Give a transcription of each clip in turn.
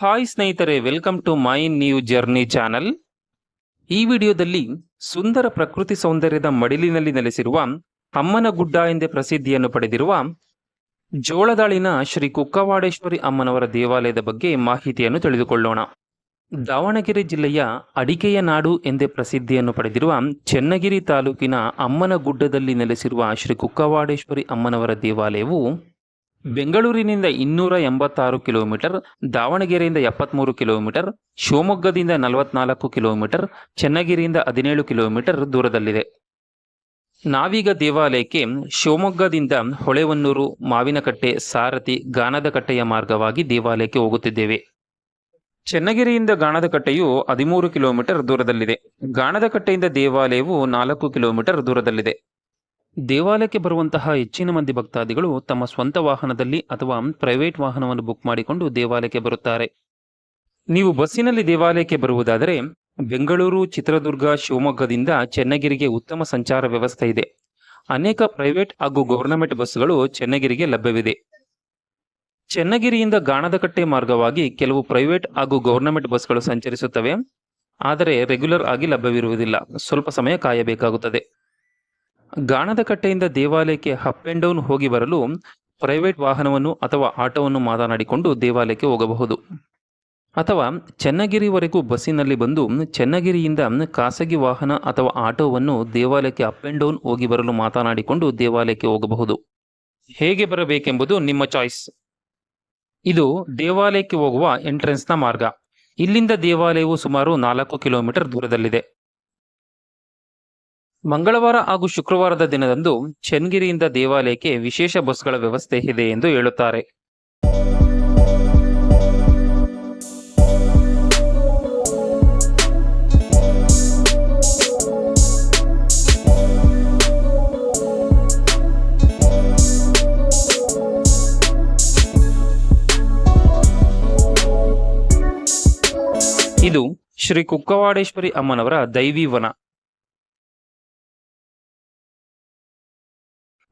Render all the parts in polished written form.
Hi ಸ್ನೇಹಿತರೆ, welcome to my new journey channel. ಈ ವಿಡಿಯೋದಲ್ಲಿ ಸುಂದರ ಪ್ರಕೃತಿ ಸೌಂದರ್ಯದ ಮಡಿಲಿನಲ್ಲಿ ನೆಲೆಸಿರುವ ಅಮ್ಮನಗುಡ್ಡ ಎಂದೇ ಪ್ರಸಿದ್ಧಿಯನ್ನು ಪಡೆದಿರುವ ಜೋಳದಾಳಿನ ಶ್ರೀ ಕುಕ್ಕವಾಡೇಶ್ವರಿ ಅಮ್ಮನವರ ದೇವಾಲಯದ ಬಗ್ಗೆ ಮಾಹಿತಿಯನ್ನು ತಿಳಿದುಕೊಳ್ಳೋಣ. ದಾವಣಗೆರೆ ಜಿಲ್ಲೆಯ ಅಡಿಕೆಯ ನಾಡು ಎಂದೇ ಪ್ರಸಿದ್ಧಿಯನ್ನು ಪಡೆದಿರುವ ಚೆನ್ನಗಿರಿ ತಾಲೂಕಿನ ಅಮ್ಮನಗುಡ್ಡದಲ್ಲಿ ನೆಲೆಸಿರುವ ಶ್ರೀ ಕುಕ್ಕವಾಡೇಶ್ವರಿ ಅಮ್ಮನವರ ದೇವಾಲಯವು ಬೆಂಗಳೂರಿನಿಂದ 286 ಕಿಲೋಮೀಟರ್, ದಾವಣಗೆರೆಯಿಂದ 73 ಕಿಲೋಮೀಟರ್, ಶಿವಮೊಗ್ಗದಿಂದ 44 ಕಿಲೋಮೀಟರ್, ಚೆನ್ನಗಿರಿಯಿಂದ 17 ಕಿಲೋಮೀಟರ್ ದೂರದಲ್ಲಿದೆ. ನಾವೀಗ ದೇವಾಲಯಕ್ಕೆ ಶಿವಮೊಗ್ಗದಿಂದ ಹೊಳೆಹೊನ್ನೂರು, ಮಾವಿನಕಟ್ಟೆ, ಸಾರಥಿ, ಗಾಣದಕಟ್ಟೆಯ ಮಾರ್ಗವಾಗಿ ದೇವಾಲಯಕ್ಕೆ ಹೋಗುತ್ತಿದ್ದೇವೆ. ಚೆನ್ನಗಿರಿಯಿಂದ ಗಾಣದಕಟ್ಟೆಯು 13 ಕಿಲೋಮೀಟರ್ ದೂರದಲ್ಲಿದೆ. ಗಾಣದಕಟ್ಟೆಯಿಂದ ದೇವಾಲಯವು 4 ಕಿಲೋಮೀಟರ್ ದೂರದಲ್ಲಿದೆ. ದೇವಾಲಯಕ್ಕೆ ಬರುವಂತಹ ಹೆಚ್ಚಿನ ಮಂದಿ ಭಕ್ತಾದಿಗಳು ತಮ್ಮ ಸ್ವಂತ ವಾಹನದಲ್ಲಿ ಅಥವಾ ಪ್ರೈವೇಟ್ ವಾಹನವನ್ನು ಬುಕ್ ಮಾಡಿಕೊಂಡು ದೇವಾಲಯಕ್ಕೆ ಬರುತ್ತಾರೆ. ನೀವು ಬಸ್ಸಿನಲ್ಲಿ ದೇವಾಲಯಕ್ಕೆ ಬರುವುದಾದರೆ ಬೆಂಗಳೂರು, ಚಿತ್ರದುರ್ಗ, ಶಿವಮೊಗ್ಗದಿಂದ ಚೆನ್ನಗಿರಿಗೆ ಉತ್ತಮ ಸಂಚಾರ ವ್ಯವಸ್ಥೆ ಇದೆ. ಅನೇಕ ಪ್ರೈವೇಟ್ ಹಾಗೂ ಗವರ್ನಮೆಂಟ್ ಬಸ್ಸುಗಳು ಚೆನ್ನಗಿರಿಗೆ ಲಭ್ಯವಿದೆ. ಚೆನ್ನಗಿರಿಯಿಂದ ಗಾಣದಕಟ್ಟೆ ಮಾರ್ಗವಾಗಿ ಕೆಲವು ಪ್ರೈವೇಟ್ ಹಾಗೂ ಗವರ್ನಮೆಂಟ್ ಬಸ್ಗಳು ಸಂಚರಿಸುತ್ತವೆ. ಆದರೆ ರೆಗ್ಯುಲರ್ ಆಗಿ ಲಭ್ಯವಿರುವುದಿಲ್ಲ, ಸ್ವಲ್ಪ ಸಮಯ ಕಾಯಬೇಕಾಗುತ್ತದೆ. ಗಾಣದಕಟ್ಟೆಯಿಂದ ದೇವಾಲಯಕ್ಕೆ ಅಪ್ ಆ್ಯಂಡ್ ಡೌನ್ ಹೋಗಿ ಬರಲು ಪ್ರೈವೇಟ್ ವಾಹನವನ್ನು ಅಥವಾ ಆಟೋವನ್ನು ಮಾತನಾಡಿಕೊಂಡು ದೇವಾಲಯಕ್ಕೆ ಹೋಗಬಹುದು. ಅಥವಾ ಚೆನ್ನಗಿರಿವರೆಗೂ ಬಸ್ಸಿನಲ್ಲಿ ಬಂದು ಚೆನ್ನಗಿರಿಯಿಂದ ಖಾಸಗಿ ವಾಹನ ಅಥವಾ ಆಟೋವನ್ನು ದೇವಾಲಯಕ್ಕೆ ಅಪ್ ಆ್ಯಂಡ್ ಡೌನ್ ಹೋಗಿ ಬರಲು ಮಾತನಾಡಿಕೊಂಡು ದೇವಾಲಯಕ್ಕೆ ಹೋಗಬಹುದು. ಹೇಗೆ ಬರಬೇಕೆಂಬುದು ನಿಮ್ಮ ಚಾಯ್ಸ್. ಇದು ದೇವಾಲಯಕ್ಕೆ ಹೋಗುವ ಎಂಟ್ರೆನ್ಸ್ನ ಮಾರ್ಗ. ಇಲ್ಲಿಂದ ದೇವಾಲಯವು ಸುಮಾರು 4 ಕಿಲೋಮೀಟರ್ ದೂರದಲ್ಲಿದೆ. ಮಂಗಳವಾರ ಹಾಗೂ ಶುಕ್ರವಾರದ ದಿನದಂದು ಚೆನ್ನಗಿರಿಯಿಂದ ದೇವಾಲಯಕ್ಕೆ ವಿಶೇಷ ಬಸ್ಗಳ ವ್ಯವಸ್ಥೆ ಇದೆ ಎಂದು ಹೇಳುತ್ತಾರೆ. ಇದು ಶ್ರೀ ಕುಕ್ಕವಾಡೇಶ್ವರಿ ಅಮ್ಮನವರ ದೈವಿ ವನ.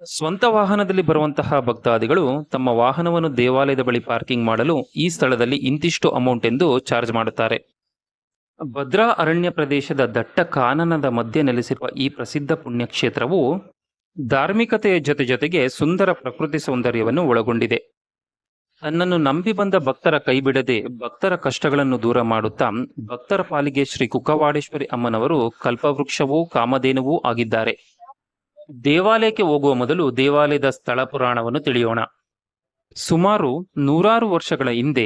ಸ್ವಂತ ವಾಹನದಲ್ಲಿ ಬರುವಂತಹ ಭಕ್ತಾದಿಗಳು ತಮ್ಮ ವಾಹನವನ್ನು ದೇವಾಲಯದ ಬಳಿ ಪಾರ್ಕಿಂಗ್ ಮಾಡಲು ಈ ಸ್ಥಳದಲ್ಲಿ ಇಂತಿಷ್ಟು ಅಮೌಂಟ್ ಎಂದು ಚಾರ್ಜ್ ಮಾಡುತ್ತಾರೆ. ಭದ್ರಾ ಅರಣ್ಯ ಪ್ರದೇಶದ ದಟ್ಟ ಕಾನನದ ಮಧ್ಯೆ ನೆಲೆಸಿರುವ ಈ ಪ್ರಸಿದ್ಧ ಪುಣ್ಯಕ್ಷೇತ್ರವು ಧಾರ್ಮಿಕತೆಯ ಜೊತೆಗೆ ಸುಂದರ ಪ್ರಕೃತಿ ಸೌಂದರ್ಯವನ್ನು ಒಳಗೊಂಡಿದೆ. ತನ್ನನ್ನು ನಂಬಿ ಬಂದ ಭಕ್ತರ ಕೈಬಿಡದೆ ಭಕ್ತರ ಕಷ್ಟಗಳನ್ನು ದೂರ ಮಾಡುತ್ತಾ ಭಕ್ತರ ಪಾಲಿಗೆ ಶ್ರೀ ಕುಕ್ಕವಾಡೇಶ್ವರಿ ಅಮ್ಮನವರು ಕಲ್ಪವೃಕ್ಷವೂ ಕಾಮಧೇನುವೂ ಆಗಿದ್ದಾರೆ. ದೇವಾಲಯಕ್ಕೆ ಹೋಗುವ ಮೊದಲು ದೇವಾಲಯದ ಸ್ಥಳ ಪುರಾಣವನ್ನು ತಿಳಿಯೋಣ. ಸುಮಾರು 100 ವರ್ಷಗಳ ಹಿಂದೆ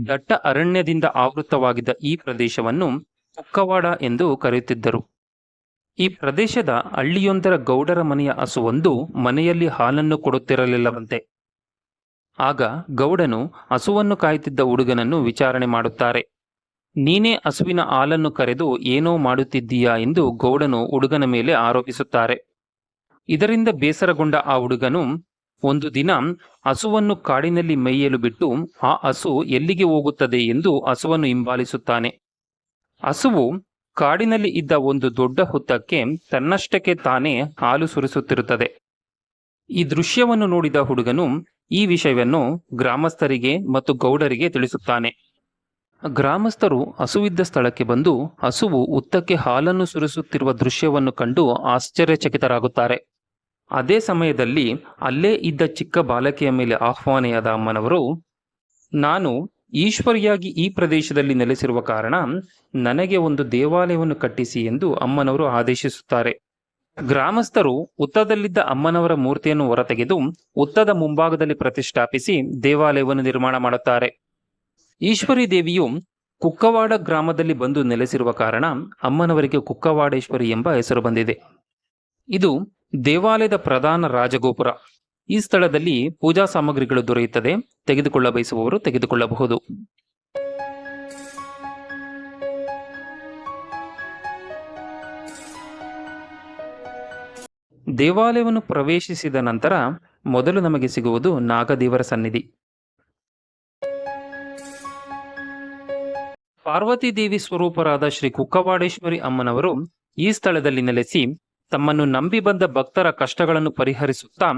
ದಟ್ಟ ಅರಣ್ಯದಿಂದ ಆವೃತವಾಗಿದ್ದ ಈ ಪ್ರದೇಶವನ್ನು ಕುಕ್ಕವಾಡ ಎಂದು ಕರೆಯುತ್ತಿದ್ದರು. ಈ ಪ್ರದೇಶದ ಹಳ್ಳಿಯೊಂದರ ಗೌಡರ ಮನೆಯ ಹಸುವೊಂದು ಮನೆಯಲ್ಲಿ ಹಾಲನ್ನು ಕೊಡುತ್ತಿರಲಿಲ್ಲವಂತೆ. ಆಗ ಗೌಡನು ಹಸುವನ್ನು ಕಾಯುತ್ತಿದ್ದ ಹುಡುಗನನ್ನು ವಿಚಾರಣೆ ಮಾಡುತ್ತಾರೆ. ನೀನೇ ಹಸುವಿನ ಹಾಲನ್ನು ಕರೆದು ಏನೋ ಮಾಡುತ್ತಿದ್ದೀಯಾ ಎಂದು ಗೌಡನು ಹುಡುಗನ ಮೇಲೆ ಆರೋಪಿಸುತ್ತಾರೆ. ಇದರಿಂದ ಬೇಸರಗೊಂಡ ಆ ಹುಡುಗನು ಒಂದು ದಿನ ಹಸುವನ್ನು ಕಾಡಿನಲ್ಲಿ ಮೇಯಲು ಬಿಟ್ಟು ಆ ಹಸು ಎಲ್ಲಿಗೆ ಹೋಗುತ್ತದೆ ಎಂದು ಹಸುವನ್ನು ಹಿಂಬಾಲಿಸುತ್ತಾನೆ. ಹಸುವು ಕಾಡಿನಲ್ಲಿ ಇದ್ದ ಒಂದು ದೊಡ್ಡ ಹುತ್ತಕ್ಕೆ ತನ್ನಷ್ಟಕ್ಕೆ ತಾನೇ ಹಾಲು ಸುರಿಸುತ್ತಿರುತ್ತದೆ. ಈ ದೃಶ್ಯವನ್ನು ನೋಡಿದ ಹುಡುಗನು ಈ ವಿಷಯವನ್ನು ಗ್ರಾಮಸ್ಥರಿಗೆ ಮತ್ತು ಗೌಡರಿಗೆ ತಿಳಿಸುತ್ತಾನೆ. ಗ್ರಾಮಸ್ಥರು ಹಸುವಿದ್ದ ಸ್ಥಳಕ್ಕೆ ಬಂದು ಹಸುವು ಹುತ್ತಕ್ಕೆ ಹಾಲನ್ನು ಸುರಿಸುತ್ತಿರುವ ದೃಶ್ಯವನ್ನು ಕಂಡು ಆಶ್ಚರ್ಯಚಕಿತರಾಗುತ್ತಾರೆ. ಅದೇ ಸಮಯದಲ್ಲಿ ಅಲ್ಲೇ ಇದ್ದ ಚಿಕ್ಕ ಬಾಲಕಿಯ ಮೇಲೆ ಆಹ್ವಾನೆಯಾದ ಅಮ್ಮನವರು, ನಾನು ಈಶ್ವರಿಯಾಗಿ ಈ ಪ್ರದೇಶದಲ್ಲಿ ನೆಲೆಸಿರುವ ಕಾರಣ ನನಗೆ ಒಂದು ದೇವಾಲಯವನ್ನು ಕಟ್ಟಿಸಿ ಎಂದು ಅಮ್ಮನವರು ಆದೇಶಿಸುತ್ತಾರೆ. ಗ್ರಾಮಸ್ಥರು ಹುತ್ತದಲ್ಲಿದ್ದ ಅಮ್ಮನವರ ಮೂರ್ತಿಯನ್ನು ಹೊರತೆಗೆದು ಹುತ್ತದ ಮುಂಭಾಗದಲ್ಲಿ ಪ್ರತಿಷ್ಠಾಪಿಸಿ ದೇವಾಲಯವನ್ನು ನಿರ್ಮಾಣ ಮಾಡುತ್ತಾರೆ. ಈಶ್ವರಿ ದೇವಿಯು ಕುಕ್ಕವಾಡ ಗ್ರಾಮದಲ್ಲಿ ಬಂದು ನೆಲೆಸಿರುವ ಕಾರಣ ಅಮ್ಮನವರಿಗೆ ಕುಕ್ಕವಾಡೇಶ್ವರಿ ಎಂಬ ಹೆಸರು ಬಂದಿದೆ. ಇದು ದೇವಾಲಯದ ಪ್ರಧಾನ ರಾಜಗೋಪುರ. ಈ ಸ್ಥಳದಲ್ಲಿ ಪೂಜಾ ಸಾಮಗ್ರಿಗಳು ದೊರೆಯುತ್ತದೆ. ತೆಗೆದುಕೊಳ್ಳ ಬಯಸುವವರು ತೆಗೆದುಕೊಳ್ಳಬಹುದು. ದೇವಾಲಯವನ್ನು ಪ್ರವೇಶಿಸಿದ ನಂತರ ಮೊದಲು ನಮಗೆ ಸಿಗುವುದು ನಾಗದೇವರ ಸನ್ನಿಧಿ. ಪಾರ್ವತಿ ದೇವಿ ಸ್ವರೂಪರಾದ ಶ್ರೀ ಕುಕ್ಕವಾಡೇಶ್ವರಿ ಅಮ್ಮನವರು ಈ ಸ್ಥಳದಲ್ಲಿ ನೆಲೆಸಿ ತಮ್ಮನ್ನು ನಂಬಿ ಬಂದ ಭಕ್ತರ ಕಷ್ಟಗಳನ್ನು ಪರಿಹರಿಸುತ್ತಾ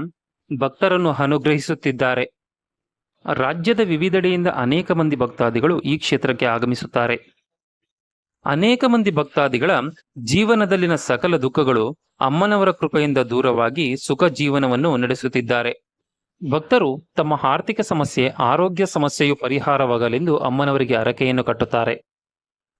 ಭಕ್ತರನ್ನು ಅನುಗ್ರಹಿಸುತ್ತಿದ್ದಾರೆ. ರಾಜ್ಯದ ವಿವಿಧೆಡೆಯಿಂದ ಅನೇಕ ಮಂದಿ ಭಕ್ತಾದಿಗಳು ಈ ಕ್ಷೇತ್ರಕ್ಕೆ ಆಗಮಿಸುತ್ತಾರೆ. ಅನೇಕ ಮಂದಿ ಭಕ್ತಾದಿಗಳ ಜೀವನದಲ್ಲಿನ ಸಕಲ ದುಃಖಗಳು ಅಮ್ಮನವರ ಕೃಪೆಯಿಂದ ದೂರವಾಗಿ ಸುಖ ಜೀವನವನ್ನು ನಡೆಸುತ್ತಿದ್ದಾರೆ. ಭಕ್ತರು ತಮ್ಮ ಆರ್ಥಿಕ ಸಮಸ್ಯೆ, ಆರೋಗ್ಯ ಸಮಸ್ಯೆಯು ಪರಿಹಾರವಾಗಲೆಂದು ಅಮ್ಮನವರಿಗೆ ಹರಕೆಯನ್ನು ಕಟ್ಟುತ್ತಾರೆ.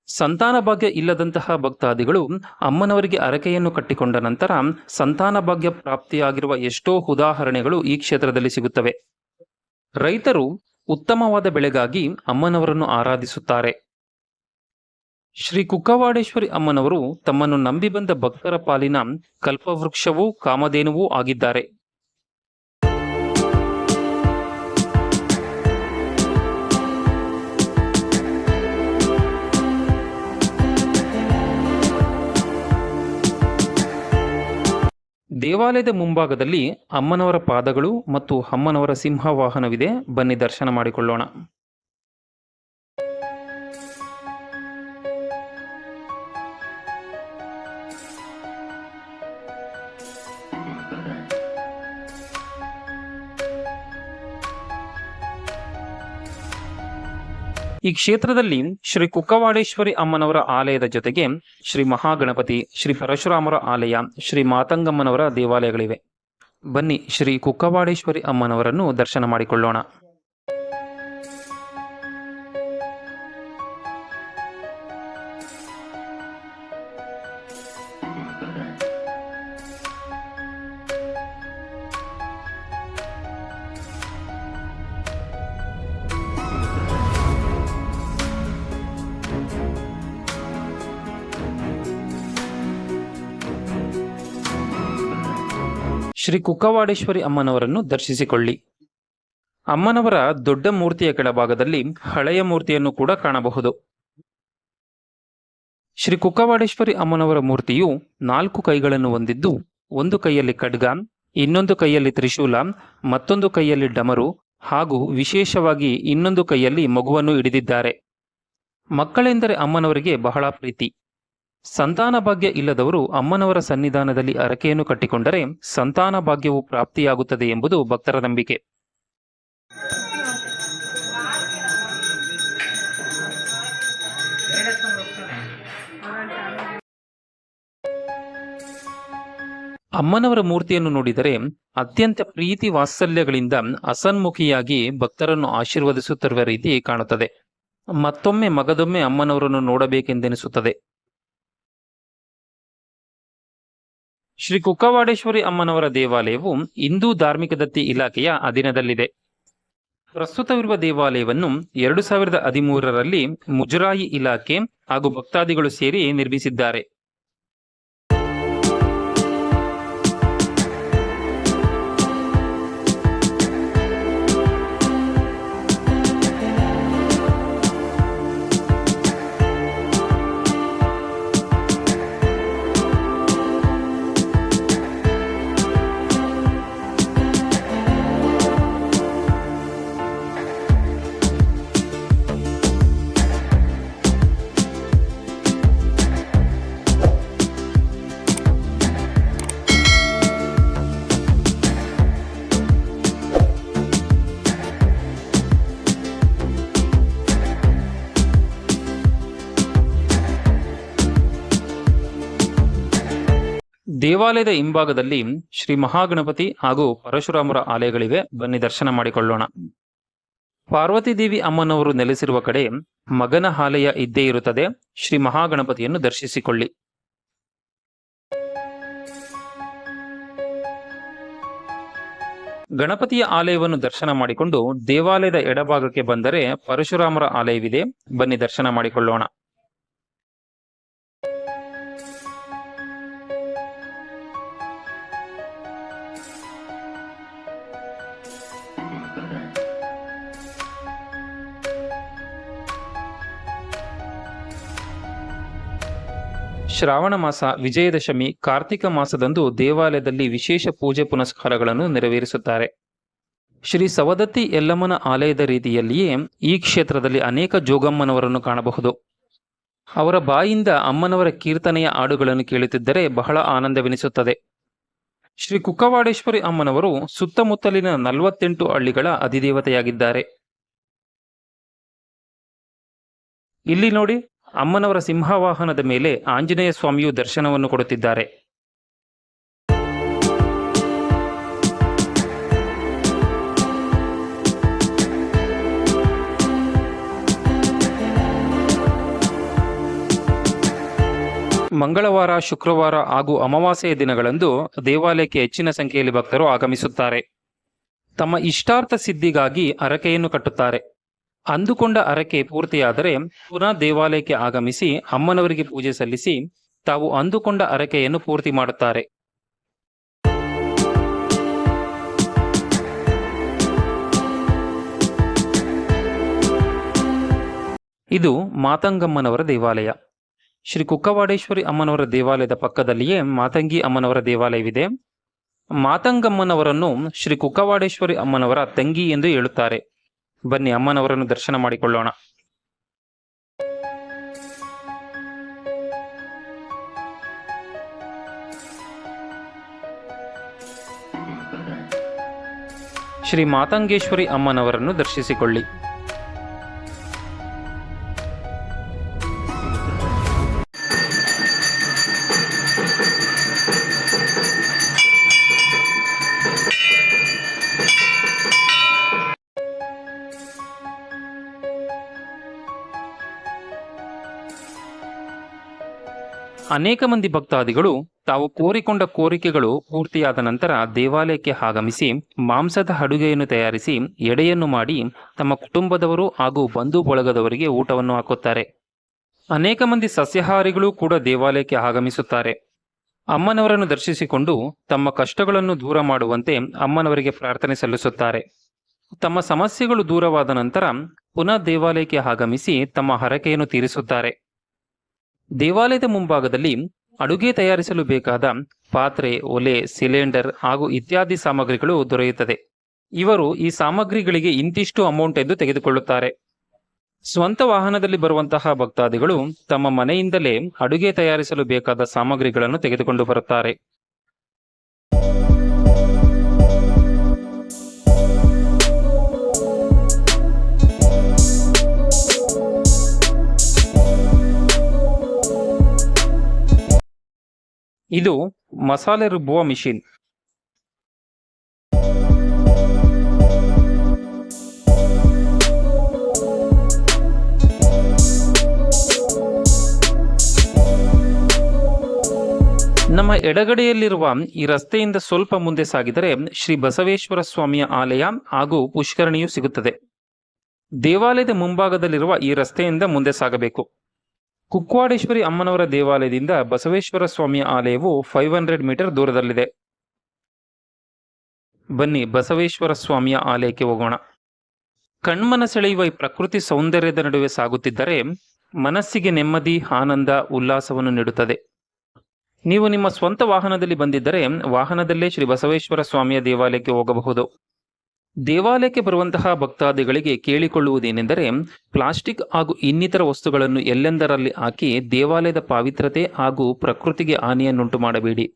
ಸಂತಾನ ಭಾಗ್ಯ ಇಲ್ಲದಂತಹ ಭಕ್ತಾದಿಗಳು ಅಮ್ಮನವರಿಗೆ ಹರಕೆಯನ್ನು ಕಟ್ಟಿಕೊಂಡ ನಂತರ ಸಂತಾನ ಭಾಗ್ಯ ಪ್ರಾಪ್ತಿಯಾಗಿರುವ ಎಷ್ಟೋ ಉದಾಹರಣೆಗಳು ಈ ಕ್ಷೇತ್ರದಲ್ಲಿ ಸಿಗುತ್ತವೆ. ರೈತರು ಉತ್ತಮವಾದ ಬೆಳೆಗಾಗಿ ಅಮ್ಮನವರನ್ನು ಆರಾಧಿಸುತ್ತಾರೆ. ಶ್ರೀ ಕುಕ್ಕವಾಡೇಶ್ವರಿ ಅಮ್ಮನವರು ತಮ್ಮನ್ನು ನಂಬಿ ಬಂದ ಭಕ್ತರ ಪಾಲಿನ ಕಲ್ಪವೃಕ್ಷವೂ ಕಾಮಧೇನುವೂ ಆಗಿದ್ದಾರೆ. ದೇವಾಲಯದ ಮುಂಭಾಗದಲ್ಲಿ ಅಮ್ಮನವರ ಪಾದಗಳು ಮತ್ತು ಅಮ್ಮನವರ ಸಿಂಹವಾಹನವಿದೆ. ಬನ್ನಿ ದರ್ಶನ ಮಾಡಿಕೊಳ್ಳೋಣ. ಈ ಕ್ಷೇತ್ರದಲ್ಲಿ ಶ್ರೀ ಕುಕ್ಕವಾಡೇಶ್ವರಿ ಅಮ್ಮನವರ ಆಲಯದ ಜೊತೆಗೆ ಶ್ರೀ ಮಹಾಗಣಪತಿ, ಶ್ರೀ ಪರಶುರಾಮರ ಆಲಯ, ಶ್ರೀ ಮಾತಂಗಮ್ಮನವರ ದೇವಾಲಯಗಳಿವೆ. ಬನ್ನಿ ಶ್ರೀ ಕುಕ್ಕವಾಡೇಶ್ವರಿ ಅಮ್ಮನವರನ್ನು ದರ್ಶನ ಮಾಡಿಕೊಳ್ಳೋಣ. ಶ್ರೀ ಕುಕ್ಕವಾಡೇಶ್ವರಿ ಅಮ್ಮನವರನ್ನು ದರ್ಶಿಸಿಕೊಳ್ಳಿ. ಅಮ್ಮನವರ ದೊಡ್ಡ ಮೂರ್ತಿಯ ಕೆಳಭಾಗದಲ್ಲಿ ಹಳೆಯ ಮೂರ್ತಿಯನ್ನು ಕೂಡ ಕಾಣಬಹುದು. ಶ್ರೀ ಕುಕ್ಕವಾಡೇಶ್ವರಿ ಅಮ್ಮನವರ ಮೂರ್ತಿಯು 4 ಕೈಗಳನ್ನು ಹೊಂದಿದ್ದು, ಒಂದು ಕೈಯಲ್ಲಿ ಖಡ್ಗ, ಇನ್ನೊಂದು ಕೈಯಲ್ಲಿ ತ್ರಿಶೂಲ, ಮತ್ತೊಂದು ಕೈಯಲ್ಲಿ ಡಮರು ಹಾಗೂ ವಿಶೇಷವಾಗಿ ಇನ್ನೊಂದು ಕೈಯಲ್ಲಿ ಮಗುವನ್ನು ಹಿಡಿದಿದ್ದಾರೆ. ಮಕ್ಕಳೆಂದರೆ ಅಮ್ಮನವರಿಗೆ ಬಹಳ ಪ್ರೀತಿ. ಸಂತಾನ ಭಾಗ್ಯ ಇಲ್ಲದವರು ಅಮ್ಮನವರ ಸನ್ನಿಧಾನದಲ್ಲಿ ಹರಕೆಯನ್ನು ಕಟ್ಟಿಕೊಂಡರೆ ಸಂತಾನ ಭಾಗ್ಯವು ಪ್ರಾಪ್ತಿಯಾಗುತ್ತದೆ ಎಂಬುದು ಭಕ್ತರ ನಂಬಿಕೆ. ಅಮ್ಮನವರ ಮೂರ್ತಿಯನ್ನು ನೋಡಿದರೆ ಅತ್ಯಂತ ಪ್ರೀತಿ ವಾತ್ಸಲ್ಯಗಳಿಂದ ಅಸನ್ಮುಖಿಯಾಗಿ ಭಕ್ತರನ್ನು ಆಶೀರ್ವದಿಸುತ್ತಿರುವ ರೀತಿ ಕಾಣುತ್ತದೆ. ಮತ್ತೊಮ್ಮೆ ಮಗದೊಮ್ಮೆ ಅಮ್ಮನವರನ್ನು ನೋಡಬೇಕೆಂದೆನಿಸುತ್ತದೆ. ಶ್ರೀ ಕುಕ್ಕವಾಡೇಶ್ವರಿ ಅಮ್ಮನವರ ದೇವಾಲಯವು ಹಿಂದೂ ಧಾರ್ಮಿಕ ದತ್ತಿ ಇಲಾಖೆಯ ಅಧೀನದಲ್ಲಿದೆ. ಪ್ರಸ್ತುತವಿರುವ ದೇವಾಲಯವನ್ನು 2013ರಲ್ಲಿ ಮುಜರಾಯಿ ಇಲಾಖೆ ಹಾಗೂ ಭಕ್ತಾದಿಗಳು ಸೇರಿ ನಿರ್ಮಿಸಿದ್ದಾರೆ. ದೇವಾಲಯದ ಹಿಂಭಾಗದಲ್ಲಿ ಶ್ರೀ ಮಹಾಗಣಪತಿ ಹಾಗೂ ಪರಶುರಾಮರ ಆಲಯಗಳಿವೆ. ಬನ್ನಿ ದರ್ಶನ ಮಾಡಿಕೊಳ್ಳೋಣ. ಪಾರ್ವತಿ ದೇವಿ ಅಮ್ಮನವರು ನೆಲೆಸಿರುವ ಕಡೆ ಮಗನ ಆಲಯ ಇದ್ದೇ ಇರುತ್ತದೆ. ಶ್ರೀ ಮಹಾಗಣಪತಿಯನ್ನು ದರ್ಶಿಸಿಕೊಳ್ಳಿ. ಗಣಪತಿಯ ಆಲಯವನ್ನು ದರ್ಶನ ಮಾಡಿಕೊಂಡು ದೇವಾಲಯದ ಎಡಭಾಗಕ್ಕೆ ಬಂದರೆ ಪರಶುರಾಮರ ಆಲಯವಿದೆ. ಬನ್ನಿ ದರ್ಶನ ಮಾಡಿಕೊಳ್ಳೋಣ. ಶ್ರಾವಣ ಮಾಸ, ವಿಜಯದಶಮಿ, ಕಾರ್ತಿಕ ಮಾಸದಂದು ದೇವಾಲಯದಲ್ಲಿ ವಿಶೇಷ ಪೂಜೆ ಪುನಸ್ಕಾರಗಳನ್ನು ನೆರವೇರಿಸುತ್ತಾರೆ. ಶ್ರೀ ಸವದತ್ತಿ ಯಲ್ಲಮ್ಮನ ಆಲಯದ ರೀತಿಯಲ್ಲಿಯೇ ಈ ಕ್ಷೇತ್ರದಲ್ಲಿ ಅನೇಕ ಜೋಗಮ್ಮನವರನ್ನು ಕಾಣಬಹುದು. ಅವರ ಬಾಯಿಂದ ಅಮ್ಮನವರ ಕೀರ್ತನೆಯ ಹಾಡುಗಳನ್ನು ಕೇಳುತ್ತಿದ್ದರೆ ಬಹಳ ಆನಂದವೆನಿಸುತ್ತದೆ. ಶ್ರೀ ಕುಕ್ಕವಾಡೇಶ್ವರಿ ಅಮ್ಮನವರು ಸುತ್ತಮುತ್ತಲಿನ 48 ಹಳ್ಳಿಗಳ ಅಧಿದೇವತೆಯಾಗಿದ್ದಾರೆ. ಇಲ್ಲಿ ನೋಡಿ, ಅಮ್ಮನವರ ಸಿಂಹವಾಹನದ ಮೇಲೆ ಆಂಜನೇಯ ಸ್ವಾಮಿಯು ದರ್ಶನವನ್ನು ಕೊಡುತ್ತಿದ್ದಾರೆ. ಮಂಗಳವಾರ, ಶುಕ್ರವಾರ ಹಾಗೂ ಅಮಾವಾಸ್ಯೆಯ ದಿನಗಳಂದು ದೇವಾಲಯಕ್ಕೆ ಹೆಚ್ಚಿನ ಸಂಖ್ಯೆಯಲ್ಲಿ ಭಕ್ತರು ಆಗಮಿಸುತ್ತಾರೆ. ತಮ್ಮ ಇಷ್ಟಾರ್ಥ ಸಿದ್ಧಿಗಾಗಿ ಹರಕೆಯನ್ನು ಕಟ್ಟುತ್ತಾರೆ. ಅಂದುಕೊಂಡ ಹರಕೆ ಪೂರ್ತಿಯಾದರೆ ಪುನಃ ದೇವಾಲಯಕ್ಕೆ ಆಗಮಿಸಿ ಅಮ್ಮನವರಿಗೆ ಪೂಜೆ ಸಲ್ಲಿಸಿ ತಾವು ಅಂದುಕೊಂಡ ಹರಕೆಯನ್ನು ಪೂರ್ತಿ ಮಾಡುತ್ತಾರೆ. ಇದು ಮಾತಂಗಮ್ಮನವರ ದೇವಾಲಯ. ಶ್ರೀ ಕುಕ್ಕವಾಡೇಶ್ವರಿ ಅಮ್ಮನವರ ದೇವಾಲಯದ ಪಕ್ಕದಲ್ಲಿಯೇ ಮಾತಂಗಿ ಅಮ್ಮನವರ ದೇವಾಲಯವಿದೆ. ಮಾತಂಗಮ್ಮನವರನ್ನು ಶ್ರೀ ಕುಕ್ಕವಾಡೇಶ್ವರಿ ಅಮ್ಮನವರ ತಂಗಿ ಎಂದು ಹೇಳುತ್ತಾರೆ. ಬನ್ನಿ ಅಮ್ಮನವರನ್ನು ದರ್ಶನ ಮಾಡಿಕೊಳ್ಳೋಣ. ಶ್ರೀ ಮಾತಂಗೇಶ್ವರಿ ಅಮ್ಮನವರನ್ನು ದರ್ಶಿಸಿಕೊಳ್ಳಿ. ಅನೇಕ ಮಂದಿ ಭಕ್ತಾದಿಗಳು ತಾವು ಕೋರಿಕೊಂಡ ಕೋರಿಕೆಗಳು ಪೂರ್ತಿಯಾದ ನಂತರ ದೇವಾಲಯಕ್ಕೆ ಆಗಮಿಸಿ ಮಾಂಸದ ಅಡುಗೆಯನ್ನು ತಯಾರಿಸಿ ಎಡೆಯನ್ನು ಮಾಡಿ ತಮ್ಮ ಕುಟುಂಬದವರು ಹಾಗೂ ಬಂಧು ಬಳಗದವರಿಗೆ ಊಟವನ್ನು ಹಾಕುತ್ತಾರೆ. ಅನೇಕ ಮಂದಿ ಸಸ್ಯಾಹಾರಿಗಳು ಕೂಡ ದೇವಾಲಯಕ್ಕೆ ಆಗಮಿಸುತ್ತಾರೆ. ಅಮ್ಮನವರನ್ನು ದರ್ಶಿಸಿಕೊಂಡು ತಮ್ಮ ಕಷ್ಟಗಳನ್ನು ದೂರ ಮಾಡುವಂತೆ ಅಮ್ಮನವರಿಗೆ ಪ್ರಾರ್ಥನೆ ಸಲ್ಲಿಸುತ್ತಾರೆ. ತಮ್ಮ ಸಮಸ್ಯೆಗಳು ದೂರವಾದ ನಂತರ ಪುನಃ ದೇವಾಲಯಕ್ಕೆ ಆಗಮಿಸಿ ತಮ್ಮ ಹರಕೆಯನ್ನು ತೀರಿಸುತ್ತಾರೆ. ದೇವಾಲಯದ ಮುಂಭಾಗದಲ್ಲಿ ಅಡುಗೆ ತಯಾರಿಸಲು ಬೇಕಾದ ಪಾತ್ರೆ, ಒಲೆ, ಸಿಲಿಂಡರ್ ಹಾಗೂ ಇತ್ಯಾದಿ ಸಾಮಗ್ರಿಗಳು ದೊರೆಯುತ್ತದೆ. ಇವರು ಈ ಸಾಮಗ್ರಿಗಳಿಗೆ ಇಂತಿಷ್ಟು ಅಮೌಂಟ್ ಎಂದು ತೆಗೆದುಕೊಳ್ಳುತ್ತಾರೆ. ಸ್ವಂತ ವಾಹನದಲ್ಲಿ ಬರುವಂತಹ ಭಕ್ತಾದಿಗಳು ತಮ್ಮ ಮನೆಯಿಂದಲೇ ಅಡುಗೆ ತಯಾರಿಸಲು ಬೇಕಾದ ಸಾಮಗ್ರಿಗಳನ್ನು ತೆಗೆದುಕೊಂಡು ಬರುತ್ತಾರೆ. ಇದು ಮಸಾಲೆ ರುಬ್ಬುವ ಮಿಷಿನ್. ನಮ್ಮ ಎಡಗಡೆಯಲ್ಲಿರುವ ಈ ರಸ್ತೆಯಿಂದ ಸ್ವಲ್ಪ ಮುಂದೆ ಸಾಗಿದರೆ ಶ್ರೀ ಬಸವೇಶ್ವರ ಸ್ವಾಮಿಯ ಆಲಯ ಹಾಗೂ ಪುಷ್ಕರಣಿಯು ಸಿಗುತ್ತದೆ. ದೇವಾಲಯದ ಮುಂಭಾಗದಲ್ಲಿರುವ ಈ ರಸ್ತೆಯಿಂದ ಮುಂದೆ ಸಾಗಬೇಕು. ಕುಕ್ಕವಾಡೇಶ್ವರಿ ಅಮ್ಮನವರ ದೇವಾಲಯದಿಂದ ಬಸವೇಶ್ವರ ಸ್ವಾಮಿಯ ಆಲಯವು 500 ಮೀಟರ್ ದೂರದಲ್ಲಿದೆ. ಬನ್ನಿ ಬಸವೇಶ್ವರ ಸ್ವಾಮಿಯ ಆಲಯಕ್ಕೆ ಹೋಗೋಣ. ಕಣ್ಮನ ಸೆಳೆಯುವ ಈ ಪ್ರಕೃತಿ ಸೌಂದರ್ಯದ ನಡುವೆ ಸಾಗುತ್ತಿದ್ದರೆ ಮನಸ್ಸಿಗೆ ನೆಮ್ಮದಿ, ಆನಂದ, ಉಲ್ಲಾಸವನ್ನು ನೀಡುತ್ತದೆ. ನೀವು ನಿಮ್ಮ ಸ್ವಂತ ವಾಹನದಲ್ಲಿ ಬಂದಿದ್ದರೆ ವಾಹನದಲ್ಲೇ ಶ್ರೀ ಬಸವೇಶ್ವರ ಸ್ವಾಮಿಯ ದೇವಾಲಯಕ್ಕೆ ಹೋಗಬಹುದು. ದೇವಾಲಯಕ್ಕೆ ಬರುವಂತಹ ಭಕ್ತಾದಿಗಳಿಗೆ ಕೇಳಿಕೊಳ್ಳುವುದೇನೆಂದರೆ, ಪ್ಲಾಸ್ಟಿಕ್ ಹಾಗೂ ಇನ್ನಿತರ ವಸ್ತುಗಳನ್ನು ಎಲ್ಲೆಂದರಲ್ಲಿ ಹಾಕಿ ದೇವಾಲಯದ ಪಾವಿತ್ರತೆ ಹಾಗೂ ಪ್ರಕೃತಿಗೆ ಹಾನಿಯನ್ನುಂಟು ಮಾಡಬೇಡಿ.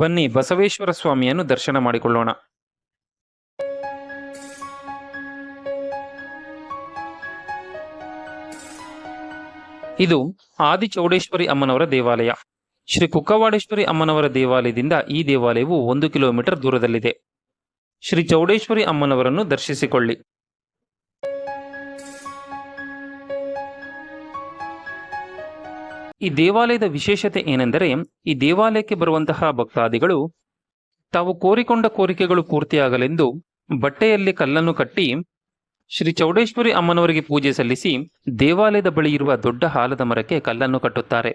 ಬನ್ನಿ ಬಸವೇಶ್ವರ ಸ್ವಾಮಿಯನ್ನು ದರ್ಶನ ಮಾಡಿಕೊಳ್ಳೋಣ. ಇದು ಆದಿಚೌಡೇಶ್ವರಿ ಅಮ್ಮನವರ ದೇವಾಲಯ. ಶ್ರೀ ಕುಕ್ಕವಾಡೇಶ್ವರಿ ಅಮ್ಮನವರ ದೇವಾಲಯದಿಂದ ಈ ದೇವಾಲಯವು 1 ಕಿಲೋಮೀಟರ್ ದೂರದಲ್ಲಿದೆ. ಶ್ರೀ ಚೌಡೇಶ್ವರಿ ಅಮ್ಮನವರನ್ನು ದರ್ಶಿಸಿಕೊಳ್ಳಿ. ಈ ದೇವಾಲಯದ ವಿಶೇಷತೆ ಏನೆಂದರೆ, ಈ ದೇವಾಲಯಕ್ಕೆ ಬರುವಂತಹ ಭಕ್ತಾದಿಗಳು ತಾವು ಕೋರಿಕೊಂಡ ಕೋರಿಕೆಗಳು ಪೂರ್ತಿಯಾಗಲೆಂದು ಬಟ್ಟೆಯಲ್ಲಿ ಕಲ್ಲನ್ನು ಕಟ್ಟಿ ಶ್ರೀ ಚೌಡೇಶ್ವರಿ ಅಮ್ಮನವರಿಗೆ ಪೂಜೆ ಸಲ್ಲಿಸಿ ದೇವಾಲಯದ ಬಳಿ ಇರುವ ದೊಡ್ಡ ಆಲದ ಮರಕ್ಕೆ ಕಲ್ಲನ್ನು ಕಟ್ಟುತ್ತಾರೆ.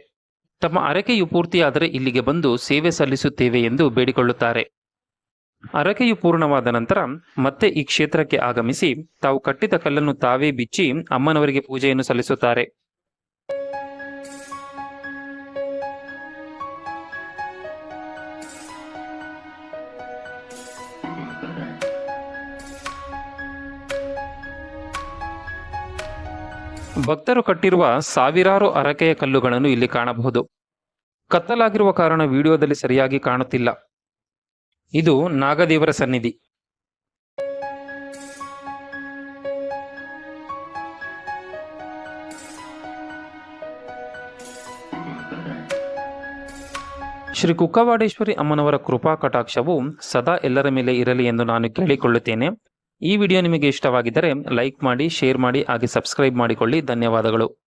ತಮ್ಮ ಹರಕೆಯು ಪೂರ್ತಿಯಾದರೆ ಇಲ್ಲಿಗೆ ಬಂದು ಸೇವೆ ಸಲ್ಲಿಸುತ್ತೇವೆ ಎಂದು ಬೇಡಿಕೊಳ್ಳುತ್ತಾರೆ. ಹರಕೆಯು ಪೂರ್ಣವಾದ ನಂತರ ಮತ್ತೆ ಈ ಕ್ಷೇತ್ರಕ್ಕೆ ಆಗಮಿಸಿ ತಾವು ಕಟ್ಟಿದ ಕಲ್ಲನ್ನು ತಾವೇ ಬಿಚ್ಚಿ ಅಮ್ಮನವರಿಗೆ ಪೂಜೆಯನ್ನು ಸಲ್ಲಿಸುತ್ತಾರೆ. ಭಕ್ತರು ಕಟ್ಟಿರುವ ಸಾವಿರಾರು ಹರಕೆಯ ಕಲ್ಲುಗಳನ್ನು ಇಲ್ಲಿ ಕಾಣಬಹುದು. ಕತ್ತಲಾಗಿರುವ ಕಾರಣ ವಿಡಿಯೋದಲ್ಲಿ ಸರಿಯಾಗಿ ಕಾಣುತ್ತಿಲ್ಲ. ಇದು ನಾಗದೇವರ ಸನ್ನಿಧಿ. ಶ್ರೀ ಕುಕ್ಕವಾಡೇಶ್ವರಿ ಅಮ್ಮನವರ ಕೃಪಾ ಕಟಾಕ್ಷವು ಸದಾ ಎಲ್ಲರ ಮೇಲೆ ಇರಲಿ ಎಂದು ನಾನು ಕೇಳಿಕೊಳ್ಳುತ್ತೇನೆ. ಈ ವಿಡಿಯೋ ನಿಮಗೆ ಇಷ್ಟವಾಗಿದ್ದರೆ ಲೈಕ್ ಮಾಡಿ, ಶೇರ್ ಮಾಡಿ, ಹಾಗೆ ಸಬ್ಸ್ಕ್ರೈಬ್ ಮಾಡಿಕೊಳ್ಳಿ. ಧನ್ಯವಾದಗಳು.